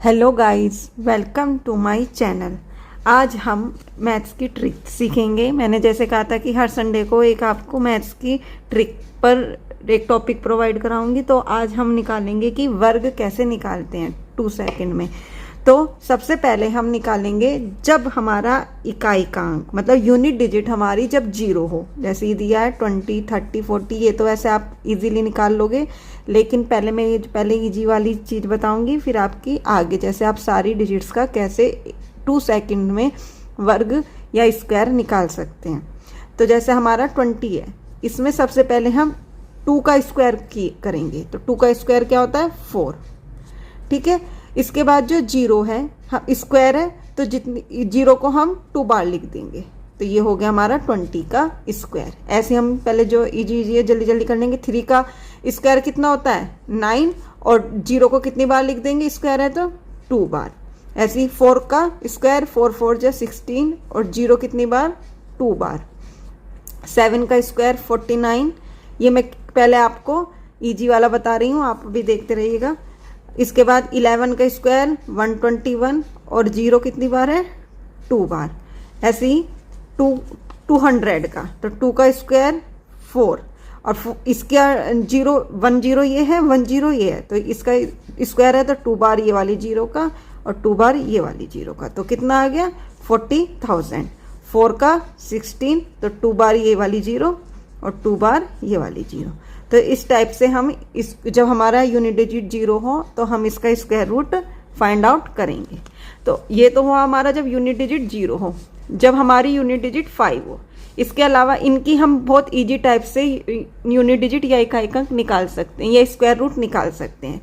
Hello guys, welcome to my channel. आज हम maths की ट्रिक सीखेंगे। मैंने जैसे कहा था कि हर संडे को एक आपको मैथ्स की ट्रिक पर एक टॉपिक प्रोवाइड कराऊंगी, तो आज हम निकालेंगे कि वर्ग कैसे निकालते हैं 2 सेकंड में। तो सबसे पहले हम निकालेंगे जब हमारा इकाई का अंक मतलब यूनिट डिजिट हमारी जब 0 हो। जैसे ये दिया है 20, 30, 40, ये तो ऐसे आप इजीली निकाल लोगे, लेकिन पहले मैं ये पहले इजी वाली चीज़ बताऊंगी, फिर आपकी आगे जैसे आप सारी डिजिट्स का कैसे 2 सेकंड में वर्ग या स्क्वायर निकाल सकते हैं। तो जैसे हमारा 20 है, इसमें सबसे पहले हम 2 का स्क्वायर करेंगे। तो 2 का स्क्वायर क्या होता है 4, ठीक है। इसके बाद जो 0 है स्क्वायर है, तो जितनी 0 को हम 2 बार लिख देंगे, तो ये हो गया हमारा 20 का स्क्वायर। ऐसे हम पहले जो इजी है जल्दी जल्दी कर लेंगे। 3 का स्क्वायर कितना होता है 9, और 0 को कितनी बार लिख देंगे स्क्वायर है तो 2 बार। ऐसे ही 4 का स्क्वायर 4 4 जा 16, और 0 कितनी बार 2 बार। 7 का स्क्वायर 49, ये मैं पहले आपको इजी वाला बता रही हूँ, आप भी देखते रहिएगा। इसके बाद 11 का स्क्वायर 121, और 0 कितनी बार है 2 बार। ऐसे ही 200 का, तो 2 का स्क्वायर 4, और इसका 10 ये है 10 ये है, तो इसका स्क्वायर है तो 2 बार ये वाली 0 का, और 2 बार ये वाली 0 का, तो कितना आ गया 40,000। 4 का 16, तो 2 बार ये वाली 0 और 2 बार ये वाली 0। तो इस टाइप से हम जब हमारा यूनिट डिजिट 0 हो तो हम इसका स्क्वायर रूट फाइंड आउट करेंगे। तो ये तो हुआ हमारा जब यूनिट डिजिट 0 हो। जब हमारी यूनिट डिजिट 5 हो, इसके अलावा इनकी हम बहुत इजी टाइप से यूनिट डिजिट या इकाई अंक निकाल सकते हैं या स्क्वायर रूट निकाल सकते हैं।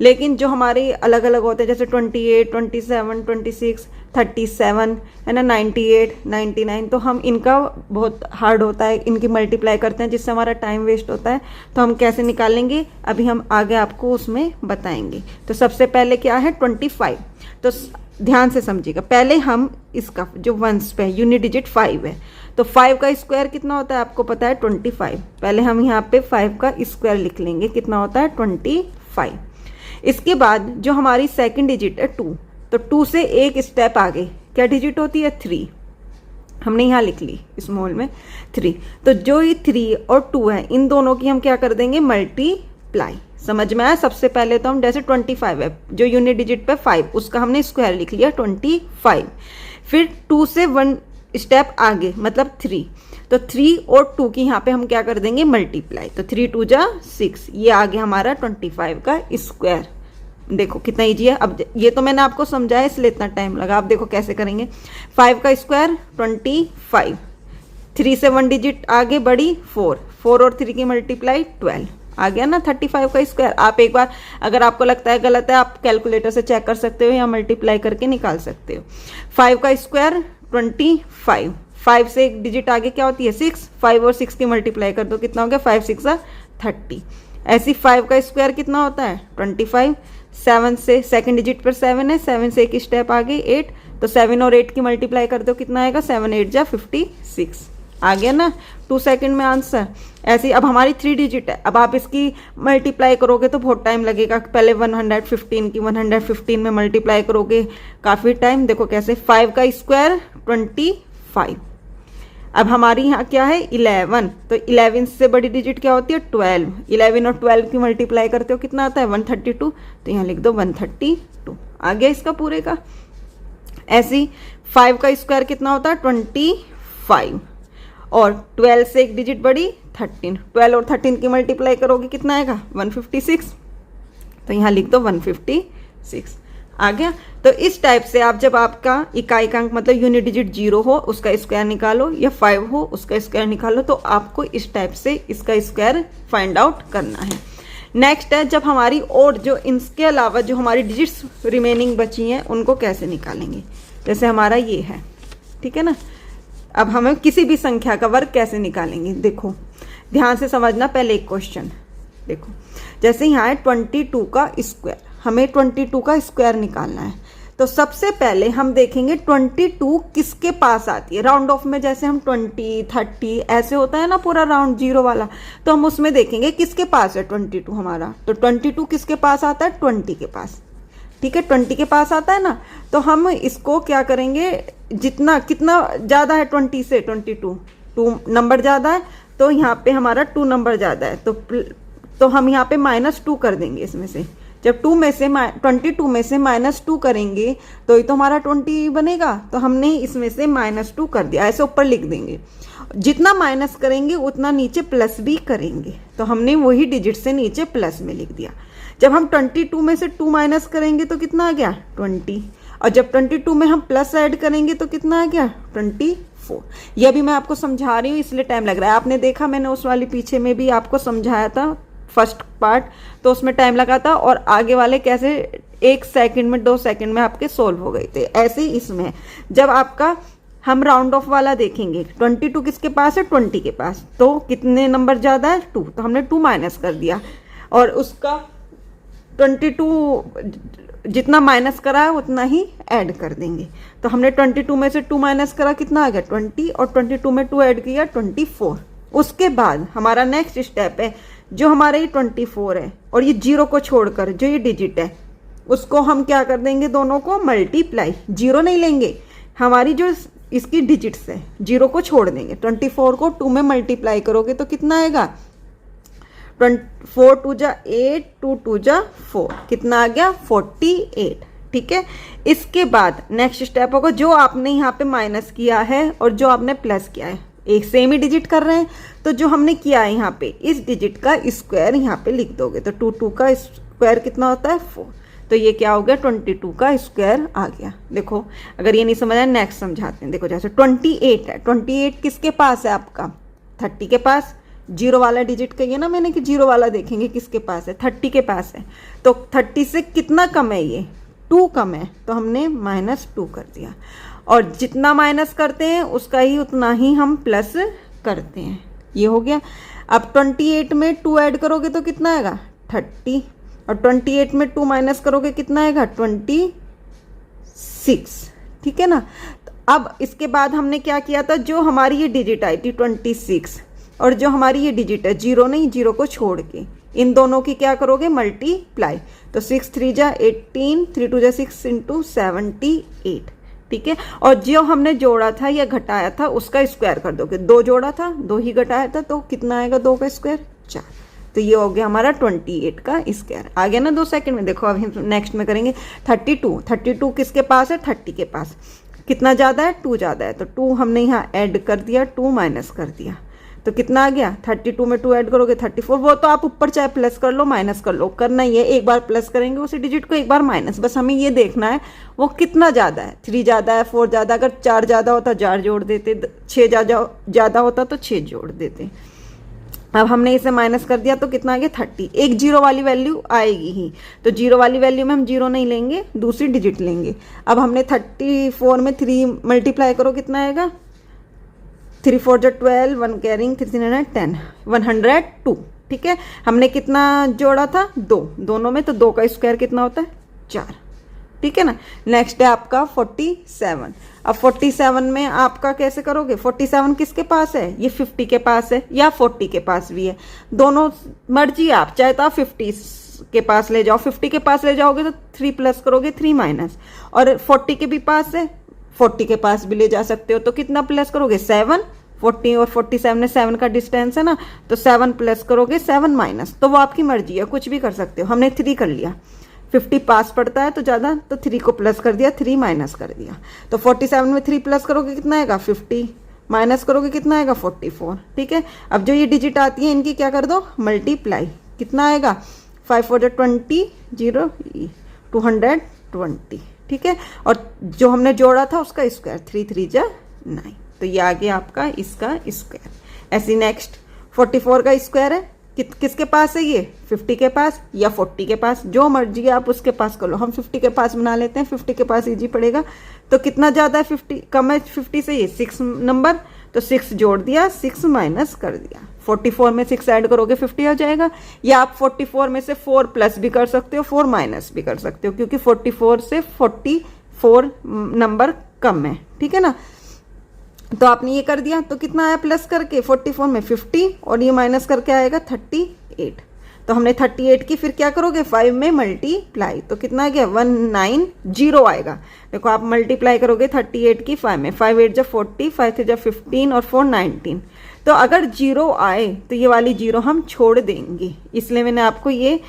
लेकिन जो हमारे अलग अलग होते हैं जैसे 28, 27, 26, 37 है ना, 98, 99, तो हम इनका बहुत हार्ड होता है, इनकी मल्टीप्लाई करते हैं जिससे हमारा टाइम वेस्ट होता है। तो हम कैसे निकालेंगे अभी हम आगे आपको उसमें बताएंगे। तो सबसे पहले क्या है 25, तो ध्यान से समझिएगा। पहले हम इसका जो वंस पे यूनिट डिजिट 5 है, तो 5 का स्क्वायर कितना होता है आपको पता है 25। पहले हम यहाँ पे 5 का स्क्वायर लिख लेंगे, कितना होता है 25। इसके बाद जो हमारी सेकंड डिजिट है 2, तो 2 से एक स्टेप आगे क्या डिजिट होती है 3, हमने यहाँ लिख ली स्मॉल में 3। तो जो ये 3 और 2 है इन दोनों की हम क्या कर देंगे मल्टीप्लाई। समझ में आया। सबसे पहले तो हम जैसे 25 है जो यूनिट डिजिट पे 5, उसका हमने स्क्वायर लिख लिया 25। फिर 2 से 1 स्टेप आगे मतलब 3, तो 3 और 2 की यहाँ पे हम क्या कर देंगे मल्टीप्लाई। तो 3 2 जा 6, ये आ गया हमारा 25 का स्क्वायर। देखो कितना इजी है। अब ये तो मैंने आपको समझाया इसलिए इतना टाइम लगा। आप देखो कैसे करेंगे। 5 का स्क्वायर 25, 3 से 1 डिजिट आगे बढ़ी 4, 4 और 3 की मल्टीप्लाई 12, आ गया ना 35 का स्क्वायर। आप एक बार अगर आपको लगता है गलत है आप कैलकुलेटर से चेक कर सकते हो या मल्टीप्लाई करके निकाल सकते हो। 5 का स्क्वायर 25, 5 से एक डिजिट आगे क्या होती है 6, 5 और 6 की मल्टीप्लाई कर दो, कितना हो गया 5 6 30। ऐसी 5 का स्क्वायर कितना होता है 25। 7 से सेकंड डिजिट पर 7 है, 7 से एक स्टेप आगे 8, तो 7 और 8 की मल्टीप्लाई कर दो, कितना आएगा 7 8 जा 56, आ गया ना 2 सेकंड में आंसर। ऐसे अब हमारी 3 डिजिट है, अब आप इसकी मल्टीप्लाई करोगे तो बहुत टाइम लगेगा। पहले 115 की 115 में मल्टीप्लाई करोगे काफ़ी टाइम। देखो कैसे 5 का स्क्वायर 25। अब हमारी यहाँ क्या है 11, तो 11 से बड़ी डिजिट क्या होती है 12। 11 और 12 की मल्टीप्लाई करते हो कितना आता है 132, तो यहाँ लिख दो 132, आ गया इसका पूरे का। ऐसे ही 5 का स्क्वायर कितना होता है 25, और 12 से एक डिजिट बड़ी 13, 12 और 13 की मल्टीप्लाई करोगे कितना आएगा 156, तो यहाँ लिख दो 156, आ गया। तो इस टाइप से आप जब आपका इकाई का अंक मतलब यूनिट डिजिट 0 हो उसका स्क्वायर निकालो, या 5 हो उसका स्क्वायर निकालो, तो आपको इस टाइप से इसका स्क्वायर फाइंड आउट करना है। नेक्स्ट है जब हमारी और जो इनके अलावा जो हमारी डिजिट्स रिमेनिंग बची हैं उनको कैसे निकालेंगे। जैसे हमारा ये है, ठीक है ना। अब हमें किसी भी संख्या का वर्ग कैसे निकालेंगे, देखो ध्यान से समझना। पहले एक क्वेश्चन देखो, जैसे यहाँ है 22 का स्क्वायर, हमें 22 का स्क्वायर निकालना है। तो सबसे पहले हम देखेंगे 22 किसके पास आती है। राउंड ऑफ में जैसे हम 20, 30 ऐसे होता है ना पूरा राउंड 0 वाला, तो हम उसमें देखेंगे किसके पास है 22 हमारा। तो 22 किसके पास आता है 20 के पास। ठीक है, 20 के पास आता है ना, तो हम इसको क्या करेंगे, जितना कितना ज़्यादा है 20 से 22, 2 नंबर ज़्यादा है, तो यहाँ पे हमारा 2 नंबर ज़्यादा है, तो हम यहाँ पे -2 कर देंगे इसमें से। जब 22 में से -2 करेंगे तो ये तो हमारा 20 बनेगा, तो हमने इसमें से -2 कर दिया, ऐसे ऊपर लिख देंगे। जितना माइनस करेंगे उतना नीचे प्लस भी करेंगे, तो हमने वही डिजिट से नीचे प्लस में लिख दिया। जब हम 22 में से 2 माइनस करेंगे तो कितना आ गया 20, और जब 22 में हम प्लस ऐड करेंगे तो कितना आ गया 24। यह भी मैं आपको समझा रही हूँ इसलिए टाइम लग रहा है। आपने देखा मैंने उस वाली पीछे में भी आपको समझाया था फर्स्ट पार्ट, तो उसमें टाइम लगा था, और आगे वाले कैसे 1 सेकंड में 2 सेकंड में आपके सोल्व हो गए थे, ऐसे ही इसमें जब आपका हम राउंड ऑफ वाला देखेंगे, 22 किसके पास है 20 के पास, तो कितने नंबर ज़्यादा है 2, तो हमने 2 माइनस कर दिया, और उसका 22 जितना माइनस करा है उतना ही ऐड कर देंगे। तो हमने 22 में से 2 माइनस करा, कितना आ गया 20, और 22 में 2 ऐड किया 24। उसके बाद हमारा नेक्स्ट स्टेप है, जो हमारा ये 24 है और ये 0 को छोड़कर जो ये डिजिट है उसको हम क्या कर देंगे, दोनों को मल्टीप्लाई, 0 नहीं लेंगे, हमारी जो इसकी डिजिट्स है 0 को छोड़ देंगे। 24 को 2 में मल्टीप्लाई करोगे तो कितना आएगा 4 2 जा 8, 2 2 जा 4, कितना आ गया 48। ठीक है, इसके बाद नेक्स्ट स्टेप होगा, जो आपने यहाँ पे माइनस किया है और जो आपने प्लस किया है एक सेम ही डिजिट कर रहे हैं, तो जो हमने किया है यहाँ पे इस डिजिट का स्क्वायर यहाँ पे लिख दोगे, तो 2 2 का स्क्वायर कितना होता है 4, तो ये क्या हो गया 22 का स्क्वायर आ गया। देखो अगर ये नहीं समझ आया नेक्स्ट समझाते हैं। देखो जैसे 28 है, 28 किसके पास है आपका 30 के पास, 0 वाला डिजिट कहिए ना मैंने कि 0 वाला देखेंगे किसके पास है 30 के पास है, तो 30 से कितना कम है ये 2 कम है, तो हमने -2 कर दिया, और जितना माइनस करते हैं उसका ही उतना ही हम प्लस करते हैं। ये हो गया। अब 28 में 2 ऐड करोगे तो कितना आएगा 30, और 28 में 2 माइनस करोगे कितना आएगा 26। ठीक है ना, तो अब इसके बाद हमने क्या किया था, जो हमारी ये डिजिट आई थी 26 और जो हमारी ये डिजिट है 0 नहीं, 0 को छोड़ के इन दोनों की क्या करोगे मल्टीप्लाई, तो 6 3 जा 18, 3 2 जा 6 इंटू 78। ठीक है, और जो हमने जोड़ा था या घटाया था उसका स्क्वायर कर दोगे, 2 जोड़ा था 2 ही घटाया था, तो कितना आएगा 2 का स्क्वायर 4, तो ये हो गया हमारा 28 का स्क्वायर। आ गया ना 2 सेकंड में। देखो अब हम नेक्स्ट में करेंगे 32 किसके पास है 30 के पास, कितना ज़्यादा है 2 ज़्यादा है, तो 2 हमने यहाँ ऐड कर दिया, 2 माइनस कर दिया, तो कितना आ गया 32 में 2 ऐड करोगे 34। वो तो आप ऊपर चाहे प्लस कर लो माइनस कर लो, करना ही है, एक बार प्लस करेंगे उसी डिजिट को, एक बार माइनस, बस हमें ये देखना है वो कितना ज़्यादा है, 3 ज़्यादा है 4 ज़्यादा, अगर 4 ज़्यादा होता 4 जोड़ देते, 6 ज़्यादा होता तो 6 जोड़ देते। अब हमने इसे माइनस कर दिया तो कितना आ गया 30, एक 0 वाली वैल्यू आएगी ही, तो 0 वाली वैल्यू में हम 0 नहीं लेंगे, दूसरी डिजिट लेंगे। अब हमने 34 में 3 मल्टीप्लाई करो कितना आएगा 3 4 जा 12, 1 कैरिंग 3 3 10, 102। ठीक है, हमने कितना जोड़ा था 2, दोनों में, तो 2 का स्क्वायर कितना होता है 4। ठीक है ना, नेक्स्ट है आपका 47। अब 47 में आपका कैसे करोगे, 47 किसके पास है, ये 50 के पास है या 40 के पास भी है, दोनों मर्जी आप, चाहे तो आप 50 के पास ले जाओ, 50 के पास ले जाओगे तो 3 प्लस करोगे 3 माइनस, और 40 के भी पास है 40 के पास भी ले जा सकते हो, तो कितना प्लस करोगे 7, 40 और 47 में 7 का डिस्टेंस है ना, तो 7 प्लस करोगे 7 माइनस, तो वो आपकी मर्जी है, कुछ भी कर सकते हो। हमने 3 कर लिया, 50 पास पड़ता है तो ज़्यादा, तो 3 को प्लस कर दिया, 3 माइनस कर दिया, तो 47 में 3 प्लस करोगे कितना आएगा 50, माइनस करोगे कितना आएगा 44। ठीक है, अब जो ये डिजिट आती है इनकी क्या कर दो मल्टीप्लाई, कितना आएगा 5 4 20, 0 220। ठीक है, और जो हमने जोड़ा था उसका स्क्वायर 3 3 जा 9, तो ये आ गया आपका इसका स्क्वायर। ऐसी नेक्स्ट 44 का स्क्वायर है, किसके पास है ये 50 के पास या 40 के पास, जो मर्जी है आप उसके पास कर लो, हम 50 के पास बना लेते हैं, 50 के पास इजी पड़ेगा। तो कितना ज़्यादा है 50 कम है 50 से, ये 6 नंबर, तो 6 जोड़ दिया 6 माइनस कर दिया, 44 में 6 ऐड करोगे 50 आ जाएगा, या आप 44 में से 4 प्लस भी कर सकते हो 4 माइनस भी कर सकते हो, क्योंकि 44 से 44 नंबर कम है। ठीक है ना, तो आपने ये कर दिया, तो कितना आया प्लस करके 44 में 50 और ये माइनस करके आएगा 38, तो तो हमने 38 की फिर क्या करोगे 5 में मल्टीप्लाई, तो कितना आ गया 190 आएगा। देखो आप मल्टीप्लाई करोगे 38 की 5 में, 5 8 जा 40, 5 3 जा 15 और 4 19। तो अगर जीरो आए तो ये वाली जीरो हम छोड़ देंगे, इसलिए मैंने आपको ये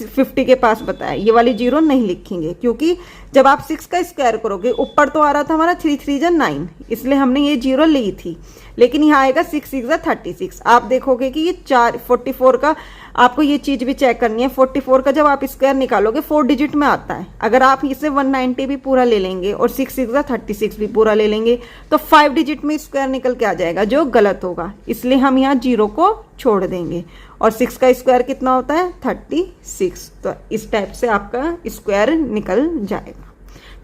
50 के पास बताया, ये वाली जीरो नहीं लिखेंगे, क्योंकि जब आप 6 का स्क्वायर करोगे ऊपर तो आ रहा था हमारा 3 3 जा 9, इसलिए हमने ये जीरो ली थी, लेकिन यहाँ आएगा 6 6 जा 36। आप देखोगे कि ये 44 का आपको ये चीज भी चेक करनी है, 44 का जब आप स्क्वायर निकालोगे 4 डिजिट में आता है। अगर आप इसे 190 भी पूरा ले लेंगे और 6 6 जा 36 भी पूरा ले लेंगे तो 5 डिजिट में स्क्वायर निकल के आ जाएगा, जो गलत होगा, इसलिए हम यहाँ जीरो को छोड़ देंगे। और 6 का स्क्वायर कितना होता है 36, तो इस टाइप से आपका स्क्वायर निकल जाएगा।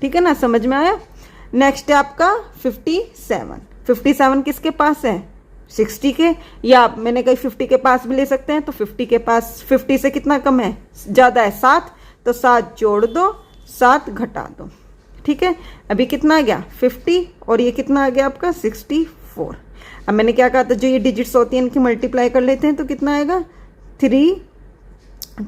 ठीक है ना, समझ में आया। नेक्स्ट है आपका 57। 57 किसके पास है 60 के, या मैंने कही 50 के पास भी ले सकते हैं, तो 50 के पास 50 से कितना कम है ज़्यादा है 7, तो 7 जोड़ दो 7 घटा दो। ठीक है, अभी कितना आ गया 50 और ये कितना आ गया आपका 64। अब मैंने क्या कहा था, जो ये डिजिट्स होती हैं इनकी मल्टीप्लाई कर लेते हैं तो कितना आएगा 3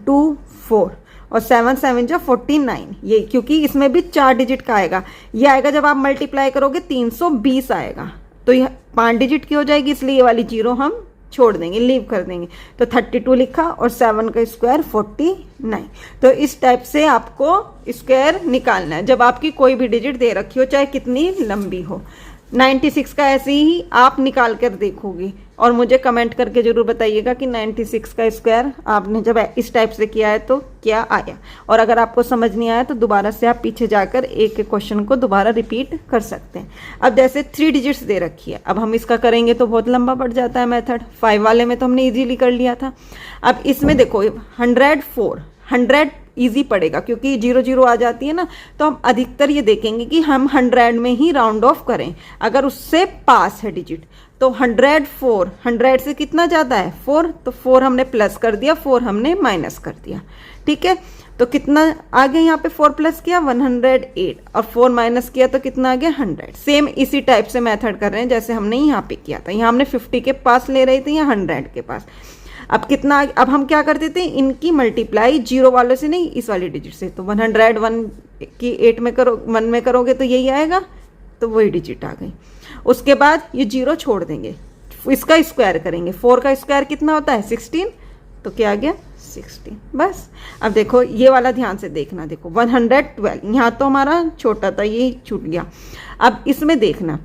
2 4 और 7 7 जा 49, ये क्योंकि इसमें भी 4 डिजिट का आएगा। ये आएगा जब आप मल्टीप्लाई करोगे 320 आएगा, तो यह 5 डिजिट की हो जाएगी, इसलिए ये वाली जीरो हम छोड़ देंगे, लीव कर देंगे। तो 32 लिखा और 7 का स्क्वायर 49। तो इस टाइप से आपको स्क्वायर निकालना है जब आपकी कोई भी डिजिट दे रखी हो, चाहे कितनी लंबी हो। 96 का ऐसे ही आप निकाल कर देखोगे और मुझे कमेंट करके जरूर बताइएगा कि 96 का स्क्वायर आपने जब इस टाइप से किया है तो क्या आया। और अगर आपको समझ नहीं आया तो दोबारा से आप पीछे जाकर एक एक क्वेश्चन को दोबारा रिपीट कर सकते हैं। अब जैसे 3 डिजिट्स दे रखी है, अब हम इसका करेंगे तो बहुत लंबा पड़ जाता है मेथड। 5 वाले में तो हमने इजीली कर लिया था। अब इसमें देखो 104, 100 इजी पड़ेगा क्योंकि 0 0 आ जाती है ना, तो हम अधिकतर ये देखेंगे कि हम 100 में ही राउंड ऑफ करें। अगर उससे पास है डिजिट तो 104, 100 से कितना ज़्यादा है 4, तो 4 हमने प्लस कर दिया, 4 हमने माइनस कर दिया। ठीक है, तो कितना आ गया यहाँ पे 4 प्लस किया 108 और 4 माइनस किया तो कितना आ गया 100। सेम इसी टाइप से मेथड कर रहे हैं जैसे हमने यहाँ पे किया था। यहाँ हमने 50 के पास ले रहे थे या 100 के पास। अब कितना, अब हम क्या करते थे, इनकी मल्टीप्लाई जीरो वालों से नहीं इस वाली डिजिट से, तो 101 की 8 में करो 1 में करोगे तो यही आएगा, तो वही डिजिट आ गई। उसके बाद ये जीरो छोड़ देंगे, इसका स्क्वायर करेंगे। 4 का स्क्वायर कितना होता है 16, तो क्या आ गया 16। बस अब देखो ये वाला ध्यान से देखना, देखो 112 यहाँ तो हमारा छोटा था ये छूट गया। अब इसमें देखना,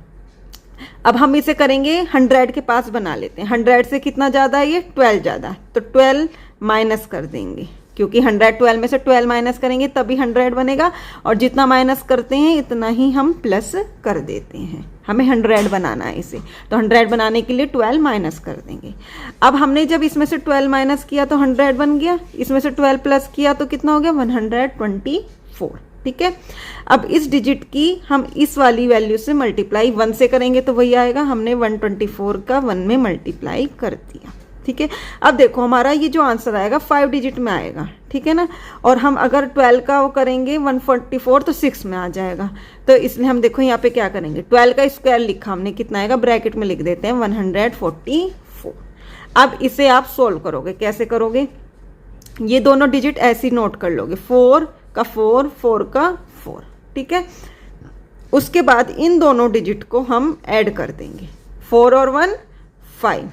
अब हम इसे करेंगे 100 के पास बना लेते हैं। 100 से कितना ज़्यादा है ये 12 ज़्यादा है, तो 12 माइनस कर देंगे क्योंकि 112 में से 12 माइनस करेंगे तभी 100 बनेगा, और जितना माइनस करते हैं इतना ही हम प्लस कर देते हैं। हमें 100 बनाना है इसे, तो 100 बनाने के लिए 12 माइनस कर देंगे। अब हमने जब इसमें से 12 माइनस किया तो 100 बन गया, इसमें से 12 प्लस किया तो कितना हो गया 124। ठीक है, अब इस डिजिट की हम इस वाली वैल्यू से मल्टीप्लाई 1 से करेंगे तो वही आएगा। हमने 124 का 1 में मल्टीप्लाई कर दिया। ठीक है, अब देखो हमारा ये जो आंसर आएगा 5 डिजिट में आएगा। ठीक है ना, और हम अगर 12 का वो करेंगे 144 तो 6 में आ जाएगा। तो इसलिए हम देखो यहाँ पे क्या करेंगे, 12 का स्क्वायर लिखा हमने, कितना आएगा ब्रैकेट में लिख देते हैं 144। अब इसे आप सोल्व करोगे, कैसे करोगे, ये दोनों डिजिट ऐसे नोट कर लोगे, 4 का 4, 4 का 4। ठीक है, उसके बाद इन दोनों डिजिट को हम ऐड कर देंगे, 4 और 1 5,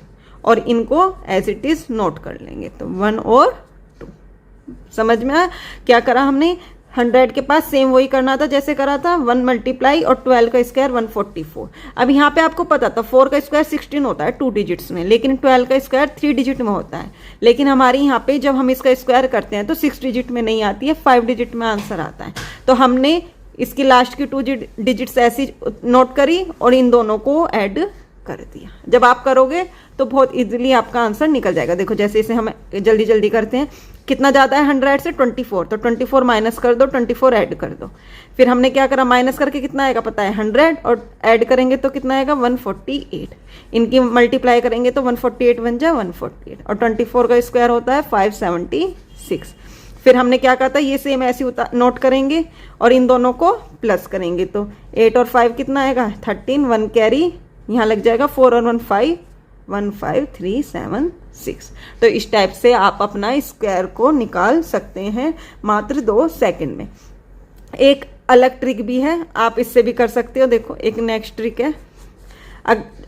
और इनको एज इट इज नोट कर लेंगे, तो 1 और 2। समझ में आया क्या करा हमने। 100 के पास सेम वही करना था जैसे करा था, 1 मल्टीप्लाई और 12 का स्क्वायर 144। अब यहाँ पे आपको पता था 4 का स्क्वायर 16 होता है 2 डिजिट्स में, लेकिन 12 का स्क्वायर 3 डिजिट में होता है। लेकिन हमारे यहाँ पे जब हम इसका स्क्वायर करते हैं तो 6 डिजिट में नहीं आती है, 5 डिजिट में आंसर आता है। तो हमने इसकी लास्ट की 2 डिजिट्स ऐसी नोट करी और इन दोनों को ऐड कर दिया। जब आप करोगे तो बहुत इजीली आपका आंसर निकल जाएगा। देखो जैसे इसे हम जल्दी जल्दी करते हैं, कितना ज़्यादा है 100 से 24, तो 24 माइनस कर दो, 24 ऐड कर दो। फिर हमने क्या करा, माइनस करके कितना आएगा पता है 100, और ऐड करेंगे तो कितना आएगा 148। इनकी मल्टीप्लाई करेंगे तो 148 बन जाए 148, और 24 का स्क्वायर होता है 576। फिर हमने क्या कहा था, ये सेम ऐसे नोट करेंगे और इन दोनों को प्लस करेंगे, तो 8 और 5 कितना आएगा 13, 1 कैरी यहाँ लग जाएगा, 4 और 1 5, 1 5 3 7 6। तो इस टाइप से आप अपना स्क्वायर को निकाल सकते हैं मात्र 2 सेकंड में। एक अलग ट्रिक भी है, आप इससे भी कर सकते हो। देखो एक नेक्स्ट ट्रिक है,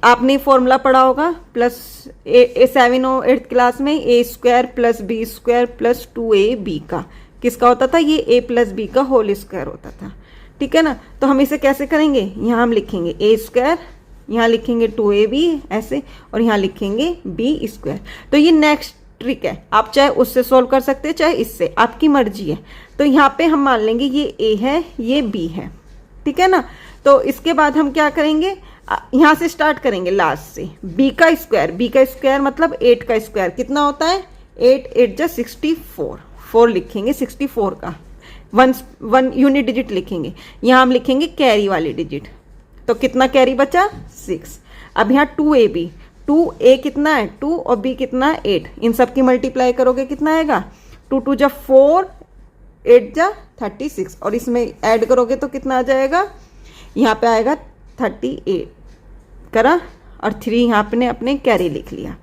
आपने फॉर्मूला पढ़ा होगा प्लस 7 और 8th क्लास में a square plus b square plus 2ab का किसका होता था, ये a प्लस बी का होल स्क्वायर होता था। ठीक है ना, तो हम इसे कैसे करेंगे, यहाँ हम लिखेंगे ए स्क्वायर, यहाँ लिखेंगे 2ab ऐसे, और यहाँ लिखेंगे बी स्क्वायर। तो ये नेक्स्ट ट्रिक है, आप चाहे उससे सॉल्व कर सकते हैं चाहे इससे, आपकी मर्जी है। तो यहाँ पे हम मान लेंगे ये a है ये b है, ठीक है ना। तो इसके बाद हम क्या करेंगे, यहाँ से स्टार्ट करेंगे लास्ट से, b का स्क्वायर मतलब 8 का स्क्वायर कितना होता है, 8 8 जा 64, 4 लिखेंगे 64 का, वन यूनिट डिजिट लिखेंगे। यहाँ हम लिखेंगे कैरी वाली डिजिट, तो कितना कैरी बचा 6। अब यहाँ 2ab, 2a कितना है 2 और b कितना है 8, इन सब की मल्टीप्लाई करोगे कितना आएगा, 2 2 जा 4, 8 जा 36, और इसमें ऐड करोगे तो कितना आ जाएगा, यहाँ पे आएगा 38 करा, और 3 यहाँ पे अपने कैरी लिख लिया।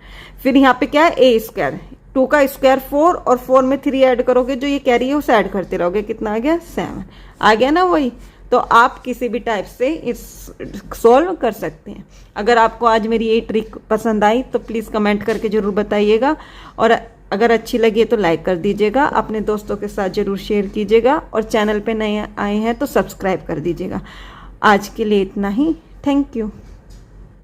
फिर यहाँ पे क्या है ए स्क्वायर, 2 का स्क्वायर 4 और 4 में 3 ऐड करोगे, जो ये कैरी है उसे ऐड करते रहोगे, कितना आ गया 7, आ गया ना वही। तो आप किसी भी टाइप से इस सॉल्व कर सकते हैं। अगर आपको आज मेरी ये ट्रिक पसंद आई तो प्लीज़ कमेंट करके ज़रूर बताइएगा, और अगर अच्छी लगी तो लाइक कर दीजिएगा, अपने दोस्तों के साथ ज़रूर शेयर कीजिएगा, और चैनल पे नए आए हैं तो सब्सक्राइब कर दीजिएगा। आज के लिए इतना ही, थैंक यू।